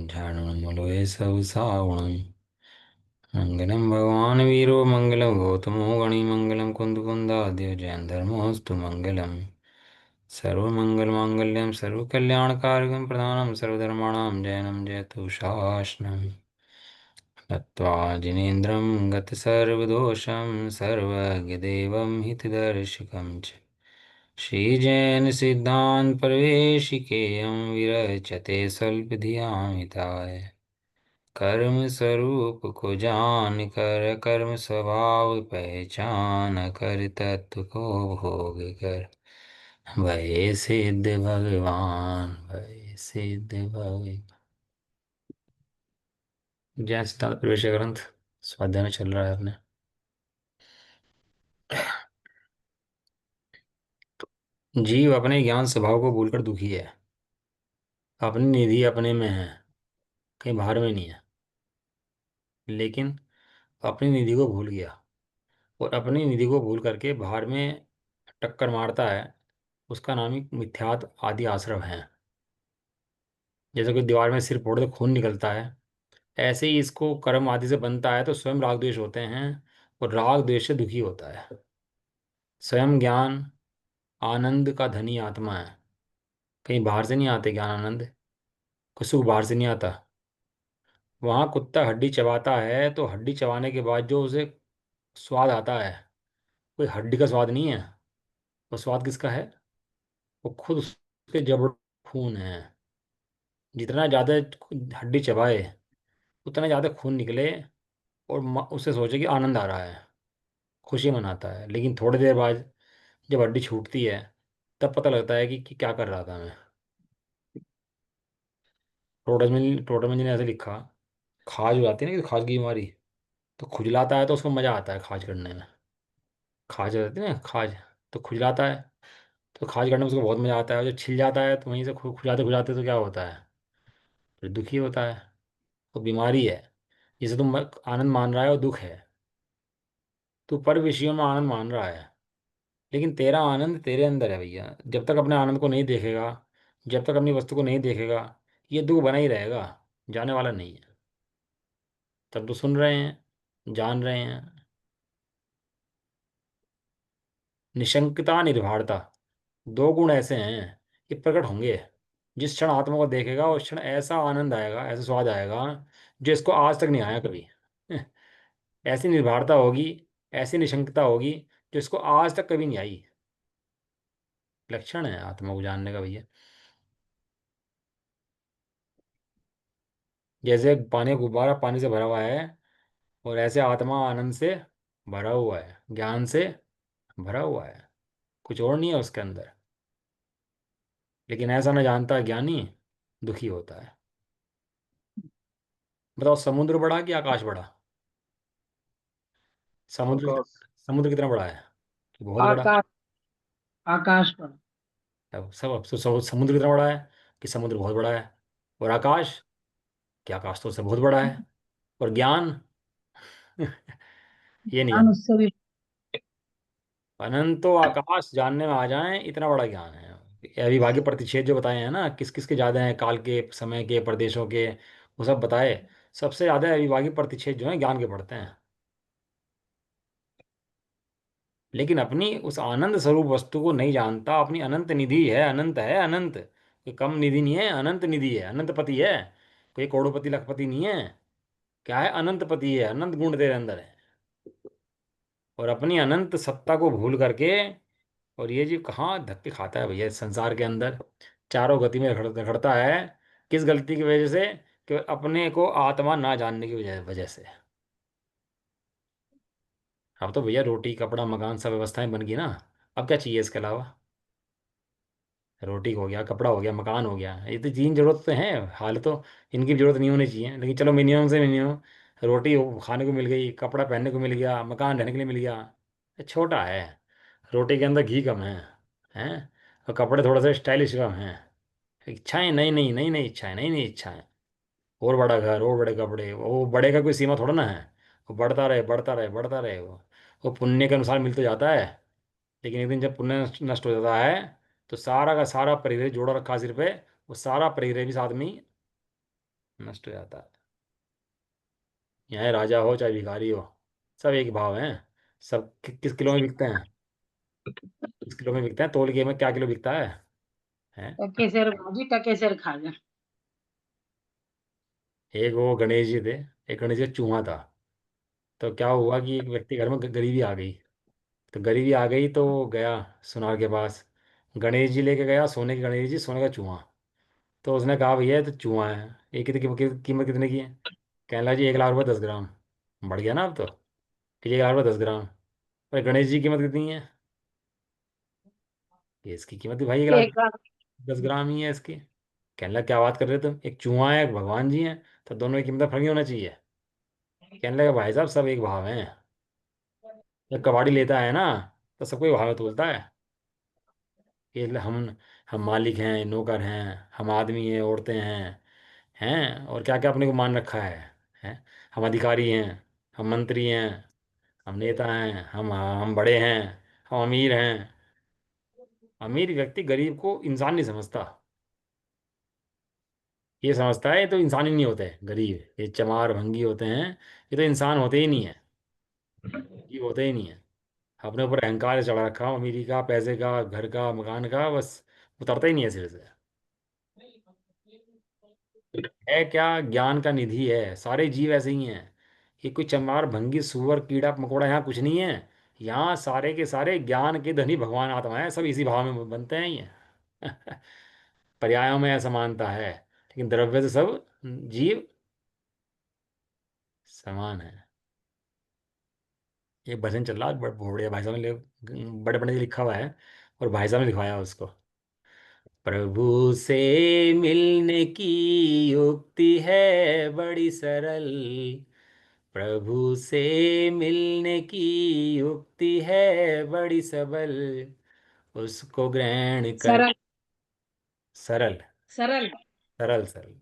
झाणुमलोय सवसावणं मङ्गलं भगवान् वीरो मङ्गलं गौतमो गणिमङ्गलं कुन्दकुन्दाद्य जयन्धर्मोऽस्तु मङ्गलम् सर्वमङ्गलमाङ्गल्यं सर्वकल्याणकारकं प्रधानं सर्वधर्माणां जयनं जयतु शासनम् नत्वा जिनेन्द्रं गतसर्वदोषं सर्वज्ञदेवं हितदर्शकं च श्रीजैनसिद्धान्तप्रवेशिकेयं विरचते स्वल्पधियामिताय कर्म स्वरूप को जान कर कर्म स्वभाव पहचान कर तत्व को भोग कर भय सिद्ध भगवान भय सिद्ध भगवान। जय सिद्धांत प्रवेश ग्रंथ स्वाध्याय में चल रहा है अपने। जीव अपने ज्ञान स्वभाव को भूलकर दुखी है। अपनी निधि अपने में है, कहीं बाहर में नहीं है। लेकिन अपनी निधि को भूल गया और अपनी निधि को भूल करके बाहर में टक्कर मारता है। उसका नाम ही मिथ्यात आदि आश्रव है। जैसे कोई दीवार में सिर फोड़ दे खून निकलता है, ऐसे ही इसको कर्म आदि से बनता है तो स्वयं राग द्वेष होते हैं और राग द्वेष से दुखी होता है। स्वयं ज्ञान आनंद का धनी आत्मा है, कहीं बाहर से नहीं आते ज्ञान आनंद। कोई सुख बाहर से नहीं आता। वहाँ कुत्ता हड्डी चबाता है तो हड्डी चबाने के बाद जो उसे स्वाद आता है, कोई हड्डी का स्वाद नहीं है। वो स्वाद किसका है? वो खुद उसके जबड़ खून है। जितना ज़्यादा हड्डी चबाए उतना ज़्यादा खून निकले और उसे सोचे कि आनंद आ रहा है, खुशी मनाता है। लेकिन थोड़ी देर बाद जब हड्डी छूटती है तब पता लगता है कि क्या कर रहा था मैं। टोटल ने ऐसे लिखा, खाज हो जाती है ना कि खाज की बीमारी, तो खुजलाता है तो उसको मज़ा आता है खाज करने में। खाज हो जाती है ना, खाज, तो खुजलाता है। तो खाज करने में उसको बहुत मज़ा आता है और जब छिल जाता है तो वहीं से खुजाते खुजाते तो क्या होता है, फिर दुखी होता है। तो बीमारी है। जिसे तुम आनंद मान रहा है वो दुख है। तू पर विषयों में आनंद मान रहा है, लेकिन तेरा आनंद तेरे अंदर है भैया। जब तक अपने आनंद को नहीं देखेगा, जब तक अपनी वस्तु को नहीं देखेगा, ये दुख बना ही रहेगा, जाने वाला नहीं है। तब तो सुन रहे हैं, जान रहे हैं। निशंकता निर्भरता, दो गुण ऐसे हैं कि प्रकट होंगे। जिस क्षण आत्मा को देखेगा उस क्षण ऐसा आनंद आएगा, ऐसा स्वाद आएगा जो इसको आज तक नहीं आया कभी। ऐसी निर्भरता होगी, ऐसी निशंकता होगी जो इसको आज तक कभी नहीं आई। लक्षण है आत्मा को जानने का भैया। जैसे पानी का गुब्बारा पानी से भरा हुआ है, और ऐसे आत्मा आनंद से भरा हुआ है, ज्ञान से भरा हुआ है। कुछ और नहीं है उसके अंदर। लेकिन ऐसा न जानता ज्ञानी दुखी होता है। बताओ, समुद्र बड़ा कि आकाश बड़ा? समुद्र आकाश। समुद्र कितना बड़ा है? कि बहुत बड़ा? आकाश। आकाश पर। सब समुद्र कितना बड़ा है? कि समुद्र बहुत बड़ा है। और आकाश, कि आकाश तो उससे बहुत बड़ा है। और ज्ञान, ये नहीं ज्ञान जानता। उससे भी। अनंतो आकाश जानने में आ जाए इतना बड़ा ज्ञान है। ये अविभाज्य प्रतिच्छेद जो बताए हैं ना, किस किस के ज्यादा हैं, काल के, समय के, प्रदेशों के, वो सब बताए। सबसे ज्यादा अविभाज्य प्रतिच्छेद जो है ज्ञान के पढ़ते हैं। लेकिन अपनी उस आनंद स्वरूप वस्तु को नहीं जानता। अपनी अनंत निधि है, अनंत है, अनंत। कोई कम निधि नहीं है, अनंत निधि है, अनंत पति है। कोई करोड़पति लखपति नहीं है। क्या है? अनंत पति है, अनंत गुण तेरे अंदर है। और अपनी अनंत सत्ता को भूल करके, और ये जीव कहाँ धक्के खाता है भैया इस संसार के अंदर। चारों गति में रखड़ता है। किस गलती की वजह से? कि अपने को आत्मा ना जानने की वजह वजह से। अब तो भैया रोटी कपड़ा मकान सब व्यवस्थाएं बन गई ना। अब क्या चाहिए इसके अलावा? रोटी हो गया, कपड़ा हो गया, मकान हो गया, ये तो तीन जरूरत तो हैं हाल तो। इनकी भी जरूरत नहीं होनी चाहिए, लेकिन चलो मिनिमम से मिनिमम रोटी खाने को मिल गई, कपड़ा पहनने को मिल गया, मकान रहने के लिए मिल गया। ये छोटा है। रोटी के अंदर घी कम है, हैं? और कपड़े थोड़ा सा स्टाइलिश कम है। इच्छाएं नई नई नई नई इच्छाएं, नई नई इच्छाएं। और बड़ा घर, और बड़े कपड़े, वो बड़े का कोई सीमा थोड़ा ना है। वो बढ़ता रहे, बढ़ता रहे, बढ़ता रहे। वो पुण्य के अनुसार मिल तो जाता है। लेकिन एक दिन जब पुण्य नष्ट हो जाता है तो सारा का सारा परिग्रह जोड़ा रखा सिर पे, वो सारा परिग्रह भी साथ में ही नष्ट हो जाता है। यहाँ राजा हो चाहे भिखारी हो, सब एक भाव हैं। सब किस किलो में बिकते हैं? किस किलो में बिकते हैं? तौल के में क्या किलो बिकता है? हैं? टके सर भाजी टके सर खाजा। एक वो गणेश जी थे, एक गणेश जी का चूहा था। तो क्या हुआ कि एक व्यक्ति घर में गरीबी आ गई। तो गरीबी आ गई तो वो गया सुनार के पास, गणेश जी लेके गया सोने के गणेश जी, सोने का चूहा। तो उसने कहा भैया ये तो चूहा है, ये कितनी कीमत कितने की है? कहने लगा जी 1 लाख रुपये 10 ग्राम। बढ़ गया ना अब तो, कि 1 लाख रुपये 10 ग्राम। पर गणेश जी की कीमत कितनी है? ये इसकी कीमत भी भाई 1 लाख एक बार 10 ग्राम ही है इसकी। कहने लगा क्या बात कर रहे हो तुम, एक चूहा है एक भगवान जी हैं, तो दोनों की कीमत फर्क नहीं होना चाहिए? कहने लगा भाई साहब सब एक भाव हैं। जब कबाड़ी लेता है ना, तो सबको एक भाव में तोलता है। कि हम मालिक हैं नौकर हैं, हम आदमी हैं औरतें हैं, हैं और क्या क्या अपने को मान रखा है? हम अधिकारी हैं, हम मंत्री हैं, हम नेता हैं, हम बड़े हैं, हम अमीर हैं। अमीर व्यक्ति गरीब को इंसान नहीं समझता। ये समझता है ये तो इंसान ही नहीं होते गरीब, ये चमार भंगी होते हैं, ये तो इंसान होते ही नहीं है, ये होते ही नहीं है। अपने ऊपर अहंकार चढ़ा रखा अमीरी का, पैसे का, घर का, मकान का, बस उतरता ही नहीं है सिर से। है क्या? ज्ञान का निधि है, सारे जीव ऐसे ही हैं। ये कोई चमार भंगी सुअर कीड़ा मकोड़ा यहाँ कुछ नहीं है। यहाँ सारे के सारे ज्ञान के धनी भगवान आत्मा है, सब इसी भाव में बनते हैं ये। पर्यायों में असमानता है, लेकिन द्रव्य से सब जीव समान है। ये भजन चल रहा है बढ़िया, भाई साहब ने बड़े बड़े लिखा हुआ है, और भाई साहब ने लिखवाया उसको। प्रभु से मिलने की युक्ति है बड़ी सरल, प्रभु से मिलने की युक्ति है बड़ी सबल, उसको ग्रहण कर। सरल सरल, सरल। सरल सरल।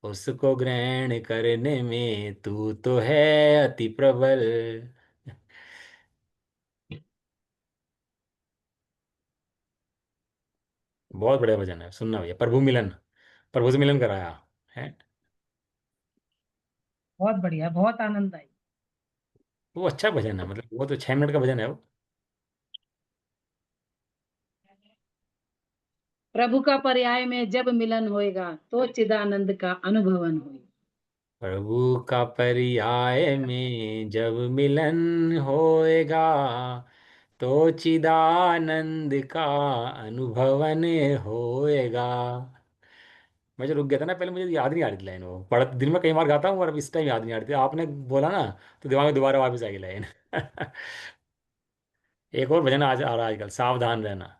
उसको ग्रहण करने में तू तो है अति प्रबल। बहुत बढ़िया भजन है, सुनना भैया। प्रभु मिलन, प्रभु से मिलन कराया है। बहुत बढ़िया, बहुत आनंद आई। वो अच्छा भजन है, मतलब वो तो 6 मिनट का भजन है वो। प्रभु का पर्याय में जब मिलन होएगा तो चिदानंद का अनुभवन होएगा। प्रभु का पर्याय में जब मिलन होएगा, तो चिदानंद का अनुभवन होएगा। मैं जो रुक गया था ना पहले, मुझे याद नहीं आ रही थी लाइन, वो पढ़ दिन में कई बार गाता हूँ और अब इस टाइम याद नहीं आ रही थी, आपने बोला ना तो दिमाग में दोबारा वापस आ गई लाइन। एक और भजन आज आ रहा है आजकल, सावधान रहना।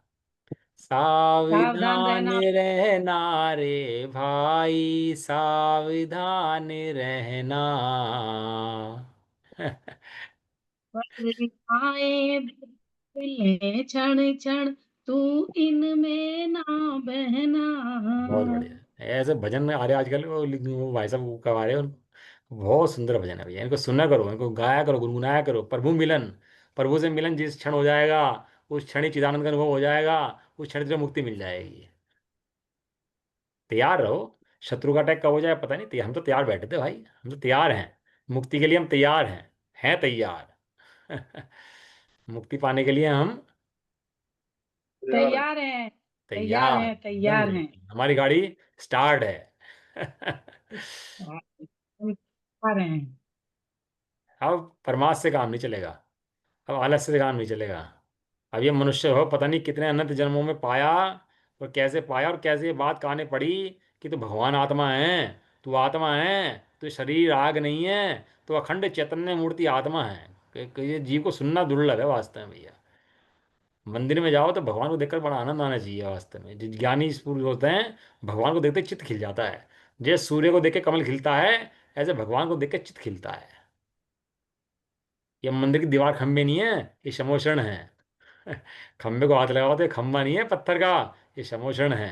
सावधान सावधान रहना। रहना रे भाई, सावधान रहना। आए मिले क्षण क्षण, तू इनमें ना बहना। बहुत बढ़िया। ऐसे भजन आ रहे हैं आजकल, वो भाई साहब वो कवा रहे हैं, बहुत सुंदर भजन है भैया, इनको सुना करो, इनको गाया करो, गुनगुनाया करो। प्रभु मिलन, प्रभु से मिलन जिस क्षण हो जाएगा, उस क्षण ही चिदानंद का अनुभव हो जाएगा, उस क्षण तुझे मुक्ति मिल जाएगी। तैयार रहो, शत्रु का अटैक कब हो जाए पता नहीं, हम तो तैयार बैठे थे भाई, हम तो तैयार हैं, मुक्ति के लिए हम तैयार हैं तैयार। मुक्ति पाने के लिए हम तैयार हैं। तैयार तैयार, हैं एकदम तैयार हैं। बिल्कुल, हमारी गाड़ी स्टार्ट है। हाँ, हम तैयार हैं। अब परमार्थ से काम नहीं चलेगा, अब आलस्य से काम नहीं चलेगा। अब ये मनुष्य हो पता नहीं कितने अनंत जन्मों में पाया, और कैसे पाया और कैसे ये बात कहने पड़ी कि तू भगवान आत्मा है, तू आत्मा है, तू शरीर आग नहीं है, तो अखंड चैतन्य मूर्ति आत्मा है। ये जीव को सुनना दुर्लभ है वास्तव में भैया। मंदिर में जाओ तो भगवान को देखकर बड़ा आनंद आना चाहिए वास्तव में। जो ज्ञानी पुरुष होते हैं, भगवान को देखते चित्त खिल जाता है। जैसे सूर्य को देख के कमल खिलता है, ऐसे भगवान को देख के चित्त खिलता है। ये मंदिर की दीवार खंबे नहीं है, ये शमोषण है। खंबे को हाथ लगाओ तो ये खंबा नहीं है पत्थर का, ये शमोषण है।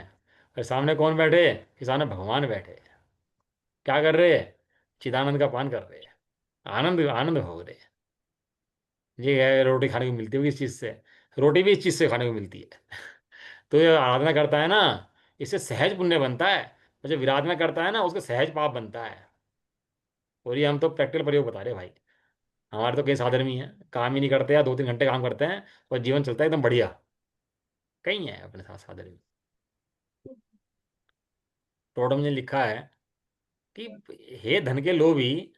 और सामने कौन बैठे? ये सामने भगवान बैठे। क्या कर रहे? चिदानंद का पान कर रहे हैं, आनंद आनंद भोग रहे हैं। ये है रोटी खाने को मिलती होगी इस चीज़ से, रोटी भी इस चीज़ से खाने को मिलती है। तो ये आराधना करता है ना, इससे सहज पुण्य बनता है। और जो विराधना करता है ना, उसको सहज पाप बनता है। और ये हम तो प्रैक्टिकल प्रयोग बता रहे हैं भाई। हमारे तो कई साधर्मी हैं, काम ही नहीं करते, या 2-3 घंटे काम करते हैं और जीवन चलता है एकदम बढ़िया। कहीं है अपने साथ साधर्मी। टोटम ने लिखा है कि हे धन के लोभी,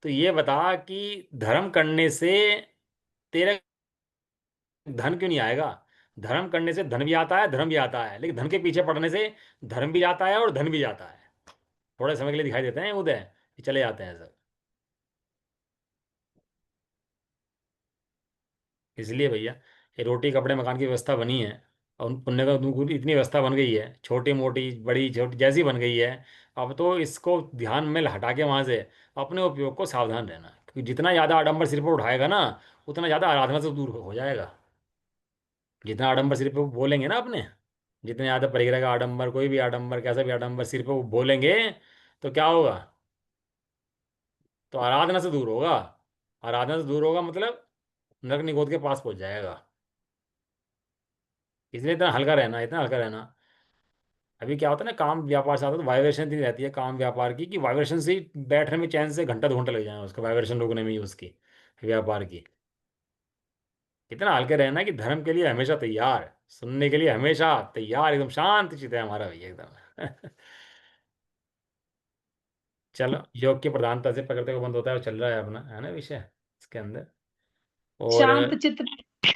तो ये बता कि धर्म करने से तेरा धन क्यों नहीं आएगा। धर्म करने से धन भी आता है, धर्म भी आता है, लेकिन धन के पीछे पड़ने से धर्म भी जाता है और धन भी जाता है। थोड़े समय के लिए दिखाई देते हैं उदय, कि चले जाते हैं सब। इसलिए भैया, ये रोटी कपड़े मकान की व्यवस्था बनी है, और उन पुण्य का तुमको इतनी व्यवस्था बन गई है, छोटी मोटी बड़ी छोटी जैसी बन गई है। अब तो इसको ध्यान में हटा के वहां से अपने उपयोग को सावधान रहना, क्योंकि जितना ज़्यादा आडंबर सिर पर उठाएगा ना, उतना ज़्यादा आराधना से दूर हो जाएगा। जितना आडंबर सिर पे बोलेंगे ना अपने, जितने ज़्यादा परिग्रह का आडंबर, कोई भी आडंबर, कैसा भी आडंबर सिर पे वो बोलेंगे, तो क्या होगा। तो आराधना से दूर होगा। आराधना से दूर होगा मतलब नरक निगोद के पास पहुंच जाएगा। इसलिए इतना हल्का रहना, इतना हल्का रहना। अभी क्या होता है ना, काम व्यापार से आता है तो वाइब्रेशन इतनी रहती है काम व्यापार की, कि वाइब्रेशन से ही बैठने में चैन से घंटा 2 घंटे लग जाए उसका, वाइब्रेशन रोकने में ही उसकी, व्यापार की। इतना हल्के रहना है कि धर्म के लिए हमेशा तैयार, सुनने के लिए हमेशा तैयार, एकदम शांत चित्त है हमारा भैया एकदम। चलो, योग की प्रधानता से प्रकृति को बंद होता है, वो चल रहा है अपना, है ना विषय इसके अंदर। और शांत चित्त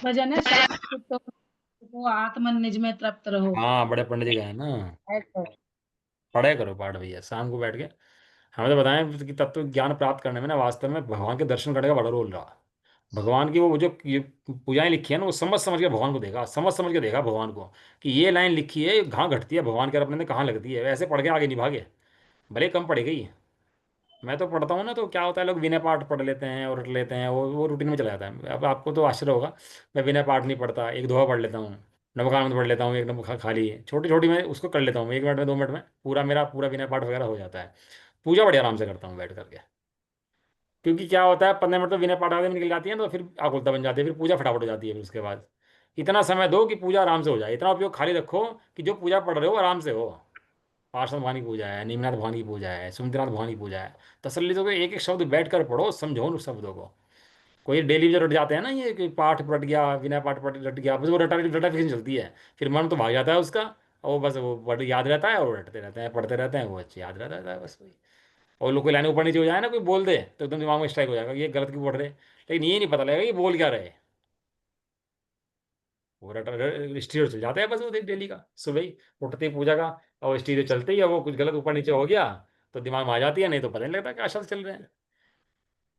भजन है, शांत चित्त हो, आत्मन निज में तृप्त रहो। हाँ, बड़े पंडित जी गए हैं ना। ऐसा। पढ़ाई करो पाठ भैया शाम को बैठ के। हमें तो बताएं कि तत्व ज्ञान प्राप्त करने में ना, वास्तव में भगवान के दर्शन करने का बड़ा रोल रहा। भगवान की वो जो ये पूजाएं लिखी है ना, वो समझ समझ के भगवान को देखा, समझ समझ के देखा भगवान को, कि ये लाइन लिखी है कहाँ घटती है भगवान के, और अपने में कहाँ लगती है, वैसे पढ़ के आगे नहीं भागे। भले कम पढ़ी गई। मैं तो पढ़ता हूँ ना, तो क्या होता है, लोग विनय पाठ पढ़ लेते हैं और रट लेते हैं, वो रूटीन में चला जाता है। अब आपको तो आश्चर्य होगा, मैं विनय पाठ नहीं पढ़ता, एक दोहा पढ़ लेता हूँ, नवकानंद पढ़ लेता हूँ, एक नंबर खाली छोटी छोटी मैं उसको कर लेता हूँ, 1 मिनट में 2 मिनट में पूरा मेरा पूरा विनय पाठ वगैरह हो जाता है। पूजा बड़े आराम से करता हूँ बैठ करके। क्योंकि क्या होता है, 15 मिनट तो विनय पाठ आगे में निकल जाती है, तो फिर आकुलता बन जाती है, फिर पूजा फटाफट हो जाती है, फिर उसके बाद इतना समय दो कि पूजा आराम से हो जाए, इतना उपयोग खाली रखो कि जो पूजा पढ़ रहे हो आराम से हो। पार्षद भगवान की पूजा है, नीमनाथ भगवान की पूजा है, सुमित्रनाथ भगवान की पूजा है, तसल्ली से एक एक शब्द बैठ कर पढ़ो, समझो उन शब्दों को। कोई डेली जो रट जाते हैं ना, ये कि पाठ रट गया, विनय पाठ पढ़ रट गया, बस वो रटा रटा फिक्स चलती है, फिर मन तो भाग जाता है उसका, और वो बस वो पढ़ याद रहता है, और रटते रहते हैं, पढ़ते रहते हैं, वो अच्छे याद रहता है बस वही। और लोग कोई लाइन ऊपर नीचे हो जाए ना, कोई बोल दे तो एकदम दिमाग में स्ट्राइक हो जाएगा कि ये गलत क्यों पढ़ रहे, लेकिन ये नहीं पता लगेगा कि बोल क्या रहे। वो स्टीरियो चल जाता है बस, वो डेली का सुबह ही उठते ही पूजा का, और स्टीरियो चलते ही है, वो कुछ गलत ऊपर नीचे हो गया तो दिमाग में आ जाती है, नहीं तो पता नहीं लगता क्या शब्द चल रहे हैं।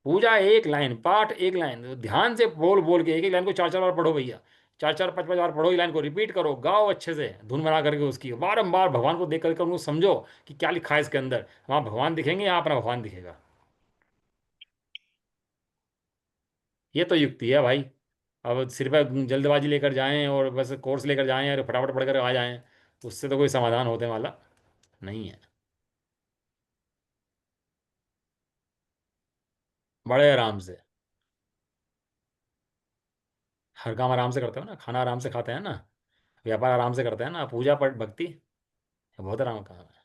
पूजा एक लाइन, पाठ एक लाइन, तो ध्यान से बोल बोल के एक एक लाइन को 4-4 बार पढ़ो भैया। 4-4 5-5 बार पढ़ो, ये लाइन को रिपीट करो, गाओ अच्छे से धुन बना करके उसकी, बारंबार भगवान को देख करके उनको समझो कि क्या लिखा है इसके अंदर। वहाँ भगवान दिखेंगे, यहाँ अपना भगवान दिखेगा। ये तो युक्ति है भाई। अब सिर पर जल्दबाजी लेकर जाएं और बस कोर्स लेकर जाएं और फटाफट पढ़ कर आ जाएं, उससे तो कोई समाधान होने वाला नहीं है। बड़े आराम से, हर काम आराम से करते हो ना, खाना आराम से खाते हैं ना, व्यापार आराम से करते हैं ना, पूजा पाठ भक्ति बहुत आराम का काम है।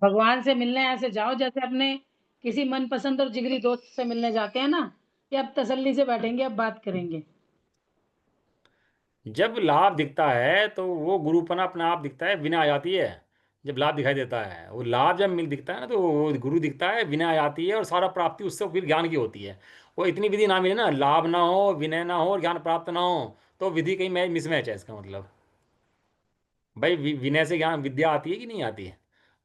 भगवान से मिलने ऐसे जाओ जैसे अपने किसी मनपसंद और जिगरी दोस्त से मिलने जाते हैं ना, कि अब तसल्ली से बैठेंगे, अब बात करेंगे। जब लाभ दिखता है तो वो गुरुपना अपने आप दिखता है, विनय आ जाती है। जब लाभ दिखाई देता है, वो लाभ जब मिल दिखता है ना, तो वो गुरु दिखता है, विनय आ जाती है, और सारा प्राप्ति उससे फिर ज्ञान की होती है। वो इतनी विधि ना मिले ना, लाभ ना हो, विनय ना हो और ज्ञान प्राप्त ना हो, तो विधि कहीं मिसमैच है इसका मतलब। भाई विनय से ज्ञान विद्या आती है कि नहीं आती है।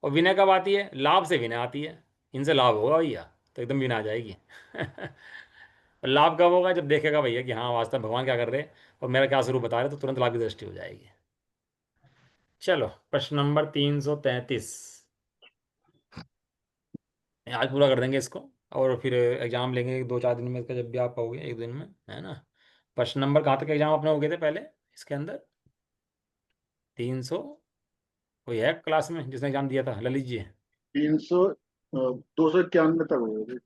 और विनय कब आती है, लाभ से विनय आती है। इनसे लाभ होगा भैया तो एकदम विनय आ जाएगी। और लाभ कब होगा, जब देखेगा भैया कि हाँ वास्तव में भगवान क्या कर रहे हैं और मेरा क्या स्वरूप बता रहे, तो तुरंत लाभ की दृष्टि हो जाएगी। चलो, प्रश्न नंबर 333, आज पूरा कर देंगे इसको, और फिर एग्जाम लेंगे 2-4 दिन में इसका, जब भी आप पाओगे 1 दिन में, है ना। प्रश्न नंबर कहाँ तक एग्जाम अपने हो गए थे पहले इसके अंदर, 300। कोई है क्लास में जिसने एग्जाम दिया था, ललित जी। 291 तक हो गए।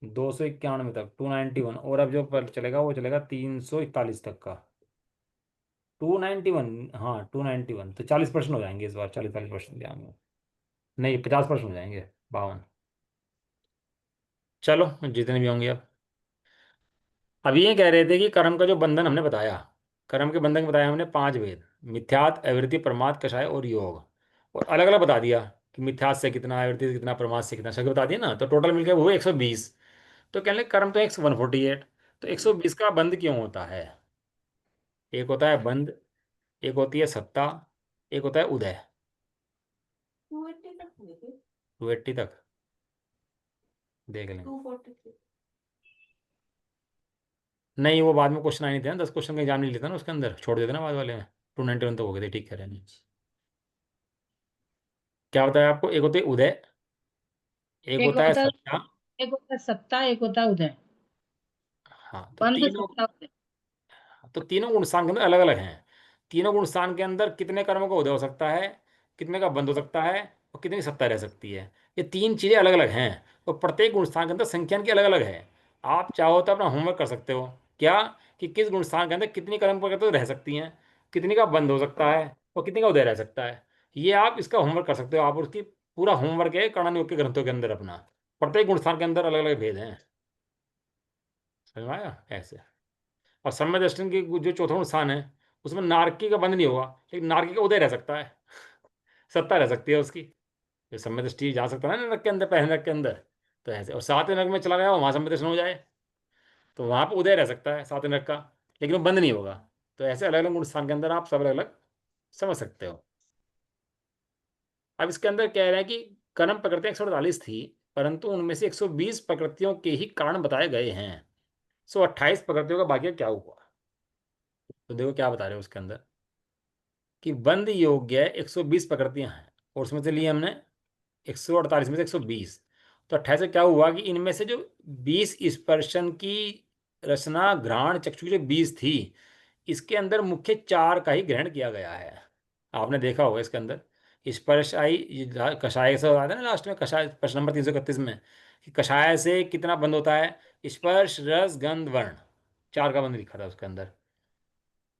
291 तक, 291, और अब जो पर चलेगा वो चलेगा 341 तक का। 291। हाँ 291, तो 40% हो जाएंगे इस बार, 40-40% जाएंगे। नहीं 50% हो जाएंगे, 52। चलो जितने भी होंगे अब। अब ये कह रहे थे कि कर्म का जो बंधन हमने बताया, कर्म के बंधन बताया हमने 5 भेद: मिथ्यात, अवृत्ति, प्रमाद, कषाय और योग। और अलग अलग बता दिया कि मिथ्यात से कितना, अवृत्ति से कितना, प्रमाद से कितना, सभी बता दिया ना, तो टोटल मिलकर वो 120। तो कहने लगे कर्म तो 148, तो 120 का बंध क्यों होता है? एक होता है बंध, एक होती है सत्ता, एक होता है उदय। 280 तक देख लेंगे। नहीं वो बाद में क्वेश्चन आए नहीं थे ना, 10 क्वेश्चन का एग्जाम नहीं लेता ना, उसके अंदर छोड़ देते ना बाद वाले में। 291 तक हो गए थे, ठीक कह रहे हैं। क्या बताया आपको? एक होते है उदय, एक एक होता है होता है, सत्ता। एक होता है सत्ता, एक होता है उदय। हाँ तो बंध, तीनों, सत्ता, उदय। तो तीनों गुण स्थान के अंदर अलग अलग हैं। तीनों गुण स्थान के अंदर कितने कर्मों का उदय हो सकता है, कितने का बंद हो सकता है, और कितनी सत्ता रह सकती है। ये तीन चीजें अलग अलग हैं, और प्रत्येक गुण स्थान के अंदर संख्या की अलग अलग है। आप चाहो तो अपना होमवर्क कर सकते हो क्या, कि किस गुण स्थान के अंदर कितनी कर्म प्रकृति रह सकती हैं, कितनी का बंद हो सकता है, और कितनी का उदय रह सकता है। ये आप इसका होमवर्क कर सकते हो, आप उसकी पूरा होमवर्क है कणन योग के ग्रंथों के अंदर अपना। प्रत्येक गुण स्थान के अंदर अलग अलग भेद हैं। समझ में आया ऐसे? और सम्य दर्शन की जो चौथा स्थान है, उसमें नारकी का बंध नहीं होगा, लेकिन नारकी का उदय रह सकता है, सत्ता रह सकती है उसकी। जो सम्य दृष्टि जा सकता है ना नरक के अंदर, पहले नरक के अंदर, तो ऐसे। और सातवें नरक में चला गया वहां सम्य दर्शन हो जाए, तो वहां पर उदय रह सकता है सातवें नरक का, लेकिन वो बंद नहीं होगा। तो ऐसे अलग अलग गुण स्थान के अंदर आप सब अलग अलग समझ सकते हो। अब इसके अंदर कह रहे हैं कि कर्म प्रकृतियां 148 थी, परंतु उनमें से 120 प्रकृतियों के ही कारण बताए गए हैं। 128 प्रकृतियों का भाग्य क्या हुआ? तो देखो क्या बता रहे हो उसके अंदर, कि बंद योग्य 120 प्रकृतियां हैं, और उसमें से लिए हमने 148 में से 120। तो 28 से क्या हुआ कि इनमें से जो 20 स्पर्शन की रचना घ्राण चक्षु की जो 20 थी, इसके अंदर मुख्य चार का ही ग्रहण किया गया है। आपने देखा होगा इसके अंदर स्पर्श आई, ये कषाय से आता है ना लास्ट में, कषाय प्रश्न नंबर 331 में, कि कषाय से कितना बंद होता है? स्पर्श, रस, गंध, वर्ण, चार का बंद लिखा था उसके अंदर।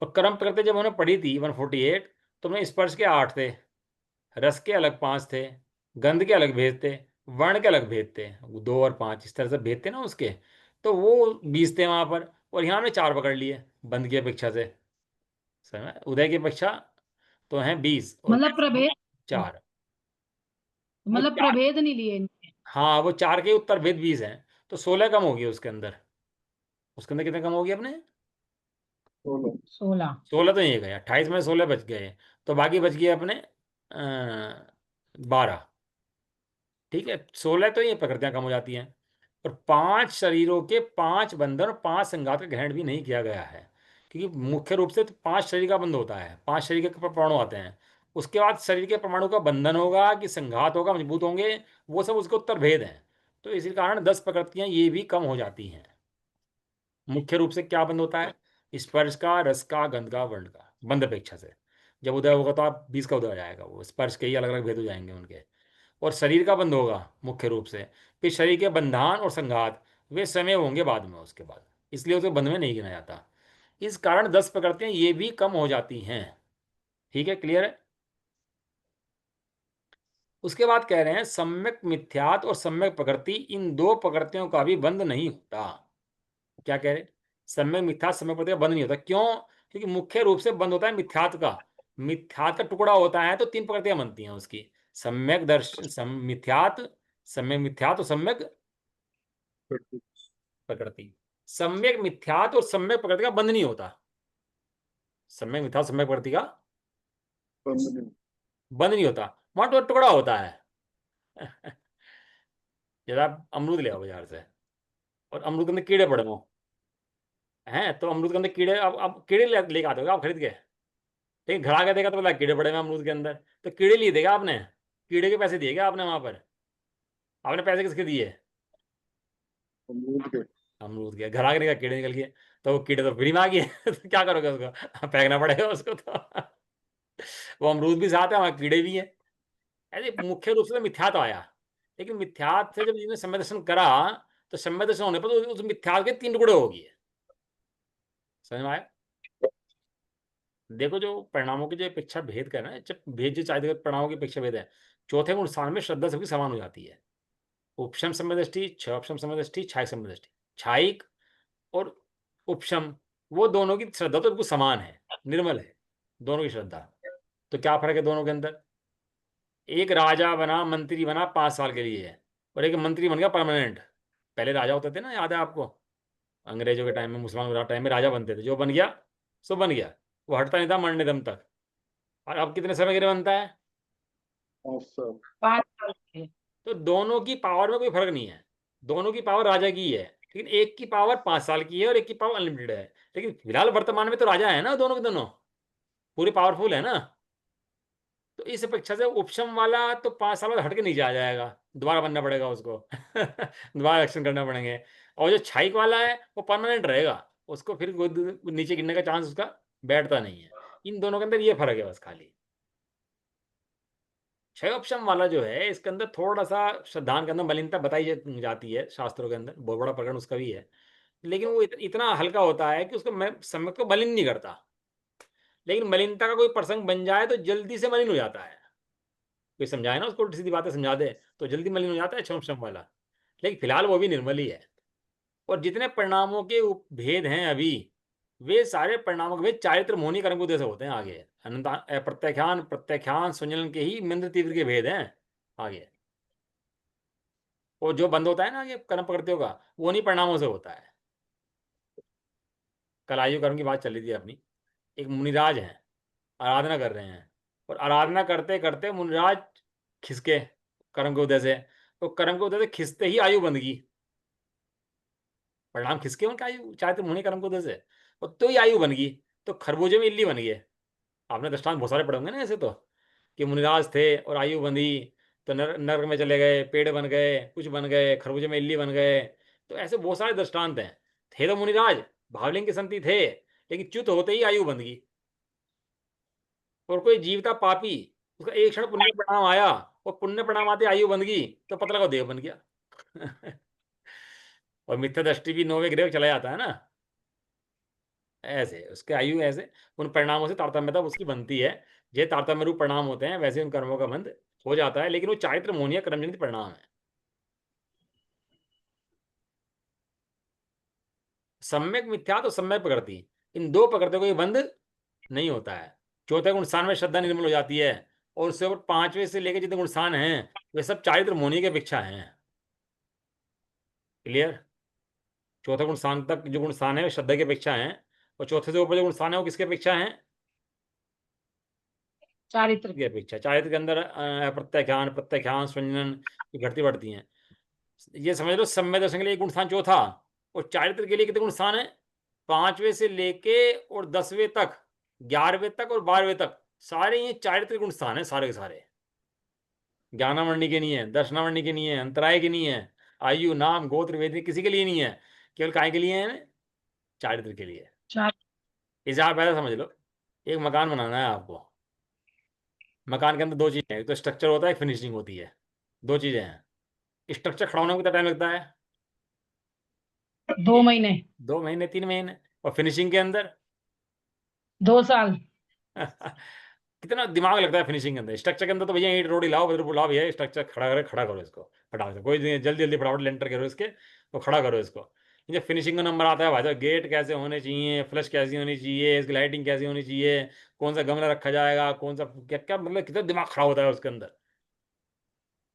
और कर्म प्रकृति जब हमने पढ़ी थी 148, तो हमने स्पर्श के 8 थे, रस के अलग 5 थे, गंध के अलग भेद थे, वर्ण के अलग भेद थे, 2 और 5 इस तरह से भेद थे ना उसके। तो वो 20 थे वहां पर, और यहाँ हमने 4 पकड़ लिए बंध की अपेक्षा से। समझ में? उदय की अपेक्षा तो हैं 20, और मतलब प्रभेद, 4। वो मतलब 4, प्रभेद नहीं लिए इनके। हाँ वो 4 के उत्तर भेद 20 हैं, तो 16 कम हो गई उसके अंदर। उसके अंदर कितने कम हो गए अपने? 16। 16 तो ये गए, 28 में 16 बच गए, तो बाकी बच गए अपने 12। ठीक है, 16 तो ये प्रकृतियां कम हो जाती हैं। और 5 शरीरों के 5 बंधन और 5 संघात का ग्रहण भी नहीं किया गया है, क्योंकि मुख्य रूप से तो 5 शरीर का बंध होता है, 5 शरीर के परमाणु आते हैं। उसके बाद शरीर के परमाणु का बंधन होगा कि संघात होगा, मजबूत होंगे, वो सब उसके उत्तर भेद हैं। तो इसी कारण 10 प्रकृतियां ये भी कम हो जाती हैं। मुख्य रूप से क्या बंध होता है? स्पर्श का, रस का, गंध का, वर्ण का बंध अपेक्षा से। जब उदय होगा तो आप 20 का उदय हो जाएगा, वो स्पर्श के ही अलग अलग भेद हो जाएंगे उनके। और शरीर का बंध होगा मुख्य रूप से, फिर शरीर के बंधान और संघात वे समय होंगे बाद में, उसके बाद, इसलिए उसे बंध में नहीं गिना जाता। इस कारण 10 प्रकृतियां ये भी कम हो जाती हैं। ठीक है, क्लियर है? उसके बाद कह रहे हैं सम्यक मिथ्यात और सम्यक प्रकृति, इन दो प्रकृतियों का भी बंध नहीं होता। क्या कह रहे? सम्यक मिथ्यात सम्यक प्रकृति का बंध नहीं होता, क्यों? क्योंकि मुख्य रूप से बंध होता है मिथ्यात का। मिथ्यात का टुकड़ा होता है तो 3 प्रकृतियां बनती हैं उसकी: सम्यक दर्शन, मिथ्यात, सम्यक मिथ्यात और सम्यक प्रकृति। सम्यक मिथ्यात और सम्यक प्रकृति का बंध नहीं होता। सम्यक मिथ्यात सम्यक प्रकृति का बंध नहीं होता, वहां तो टुकड़ा होता है। जरा आप अमरूद ले आओ बाजार से, और अमरूद के अंदर कीड़े पड़े हों, हैं, तो अमरूद के अंदर कीड़े, अब कीड़े लेके आते हो आप खरीद के, लेकिन घर आके देखा तो बोला कीड़े पड़े हुए हैं अमरूद के अंदर। तो कीड़े लिए देगा आपने? कीड़े के पैसे दिए क्या आपने वहां पर? आपने पैसे किसके दिए? अमरूद के। घर आके देखा कीड़े निकल गए, तो वो कीड़े तो फ्री में आ गए। तो क्या करोगे उसको? फेंकना पड़ेगा उसको तो। वो अमरूद भी साथ है, वहां कीड़े भी हैं। ऐसे मुख्य रूप से तो मिथ्यात आया, लेकिन मिथ्यात से जब जिसने सम्य दर्शन करा, तो सम्य दर्शन होने पर तो उस मिथ्यात के 3 टुकड़े हो गए। समझ में आया? देखो, जो परिणामों के जो अपेक्षा भेद कर रहे हैं, जब भेद जो चाहे परिणामों की अपेक्षा भेद है, चौथे गुण स्थान में श्रद्धा सबकी समान हो जाती है। उपशम समय दृष्टि, क्षपशम समय दृष्टि, छायिक समय दृष्टि। छायिक और उपशम, वो दोनों की श्रद्धा तो बिल्कुल समान है, निर्मल है दोनों की श्रद्धा। तो क्या फर्क है दोनों के अंदर? एक राजा बना, मंत्री बना 5 साल के लिए, और एक मंत्री बन गया परमानेंट। पहले राजा होते थे ना, याद है आपको? अंग्रेजों के टाइम में, मुसलमानों के टाइम में राजा बनते थे, जो बन गया सो बन गया, वो हटता नहीं था मरने दम तक। और अब कितने समय के लिए बनता है? 5 साल। 5 साल के। तो दोनों की पावर में कोई फर्क नहीं है, दोनों की पावर राजा की ही है, लेकिन एक की पावर 5 साल की है और एक की पावर अनलिमिटेड है। लेकिन फिलहाल वर्तमान में तो राजा है ना, दोनों के दोनों पूरी पावरफुल है ना। तो इस अपेक्षा से उपशम वाला तो 5 साल बाद हट के नहीं जाया जाएगा, दोबारा बनना पड़ेगा उसको। दोबारा इलेक्शन करना पड़ेंगे। और जो छाईक वाला है वो परमानेंट रहेगा, उसको फिर नीचे गिरने का चांस उसका बैठता नहीं है। इन दोनों के अंदर ये फर्क है बस खाली। क्षय उपशम वाला जो है, इसके अंदर थोड़ा सा श्रद्धान के अंदर मलिनता बताई जाती है, शास्त्रों के अंदर बहुत बड़ा प्रकरण उसका भी है। लेकिन वो इतना हल्का होता है कि उसको मैं सम्यक को मलिन नहीं करता। लेकिन मलिनता का कोई प्रसंग बन जाए तो जल्दी से मलिन हो जाता है। कोई समझाए ना उसको, उल्टी सीधी बातें समझा दे तो जल्दी मलिन हो जाता है क्षम क्षम वाला। लेकिन फिलहाल वो भी निर्मल ही है। और जितने परिणामों के भेद हैं अभी, वे सारे परिणामों के भेद चारित्र मोहनी कर्म उदय से होते हैं आगे। अनंत प्रत्याख्यान प्रत्याख्यान संजलन के ही मंद तीव्र के भेद हैं आगे। वो जो बंद होता है ना आगे कर्म प्रकृतियों का, वो नहीं परिणामों से होता है। कल आयु कर्म की बात चल रही थी अपनी। एक मुनिराज हैं, आराधना कर रहे हैं, और आराधना करते करते मुनिराज खिसके कर्म के उदय से। तो कर्म के उदय से खिसते ही आयु बंद गई। परिणाम खिसके उनका आयु, चाहे तो मुनि कर्म के उदय से, और तो ही आयु बन गई। तो खरबूजे में इल्ली बन गई। आपने दृष्टांत बहुत सारे पढ़े होंगे ना ऐसे तो, कि मुनिराज थे और आयु बंधी, तो नरक में चले गए, पेड़ बन गए, कुछ बन गए, खरबूजे में इल्ली बन गए। तो ऐसे बहुत सारे दृष्टांत हैं। थे तो मुनिराज, भावलिंग की संति थे, लेकिन च्युत होते ही आयु बंद गई। और कोई जीव था पापी, उसका एक क्षण पुण्य प्रणाम आया, और पुण्य प्रणाम आते आयु बंद गई, तो पता लगा देव बन गया। और मिथ्या दृष्टि भी 9वें ग्रह चला जाता है ना। ऐसे उसके आयु ऐसे उन परिणामों से तारतम्यता उसकी बनती है। ये तारतम्य रूप परिणाम होते हैं, वैसे उन कर्मों का बंध हो जाता है, लेकिन वो चारित्र मोहनीय कर्मजनित परिणाम है। सम्यक मिथ्या तो सम्यक प्रकृति, इन दो प्रकृतियों को ये बंध नहीं होता है। चौथे गुण स्थान में श्रद्धा निर्मल हो जाती है, और उससे ऊपर पांचवें से लेकर जितने गुण स्थान हैं, वे सब चारित्र मोहनी की अपेक्षा हैं। क्लियर? चौथे गुण स्थान तक जो गुण स्थान है वे श्रद्धा की अपेक्षा हैं, और चौथे से ऊपर जो गुण स्थान है वो किसकी अपेक्षा है? चारित्र की के। अपेक्षा। चारित्र के अंदर प्रत्याख्यान प्रत्याख्यान स्वंजन की घटती बढ़ती हैं। ये समझ लो सम्य दर्शन के लिए एक गुण स्थान चौथा, और चारित्र के लिए कितने गुण स्थान है? पांचवें से लेके और 10वें तक, 11वें तक और 12वें तक, सारे ये चारित्र गुण स्थान है सारे के सारे। ज्ञानावरणी के नहीं है, दर्शनावरणी के नहीं है, अंतराय के नहीं है, आयु नाम गोत्र वेद किसी के लिए नहीं है। केवल काय के लिए है? चारित्र के लिए। चार। इसे आप ऐसा समझ लो, एक मकान बनाना है आपको। मकान के अंदर दो चीजें हैं, एक तो स्ट्रक्चर होता है, एक फिनिशिंग होती है। दो चीजें हैं। स्ट्रक्चर खड़ा होने में कितना टाइम लगता है? 2 महीने। 2 महीने 3 महीने। और फिनिशिंग के अंदर 2 साल। कितना दिमाग लगता है फिनिशिंग के अंदर। स्ट्रक्चर के अंदर तो भैया ईंट रोटी लाओ, बदर लाओ भैया, स्ट्रक्चर खड़ा करो इसको फटाक से, कोई जल्दी जल्दी फटाफट लेंटर करो इसके, तो खड़ा करो इसको। जब फिनिशिंग का नंबर आता है भाई साहब, गेट कैसे होने चाहिए, फ्लश कैसी होनी चाहिए, इसकी लाइटिंग कैसी होनी चाहिए, कौन सा गमला रखा जाएगा, कौन सा क्या क्या, मतलब कितना दिमाग खड़ा होता है उसके अंदर।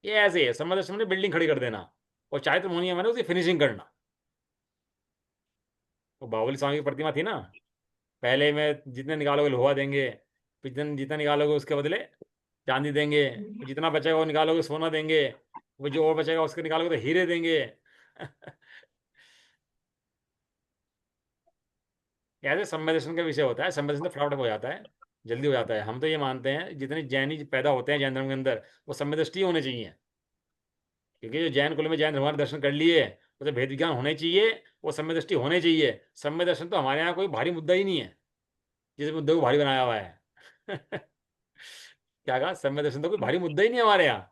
ये ऐसे है, समझ समझ बिल्डिंग खड़ी कर देना। और चाहे तो मोहनिया मैंने उसकी फिनिशिंग करना। वो बाहुबली स्वामी की प्रतिमा थी ना, पहले में जितने निकालोगे लोहा देंगे, फिर जितना जितना निकालोगे उसके बदले चांदी देंगे, और जितना बचेगा वो निकालोगे सोना देंगे, वो जो और बचेगा उसके निकालोगे तो हीरे देंगे। ऐसे समय दर्शन का विषय होता है। समय दर्शन तो फटाफट हो जाता है, जल्दी हो जाता है। हम तो ये मानते हैं जितने जैनी पैदा होते हैं जैन धर्म के अंदर, वो समय दृष्टि होने चाहिए। क्योंकि जो जैन कुल में जैन धर्म दर्शन कर लिए, उसे भेद विज्ञान होने चाहिए, वो समय दृष्टि होने चाहिए। समय दर्शन तो हमारे यहाँ कोई भारी मुद्दा ही नहीं है, जिस मुद्दे को भारी बनाया हुआ है। क्या कहा? समय दर्शन तो कोई भारी मुद्दा ही नहीं है हमारे यहाँ।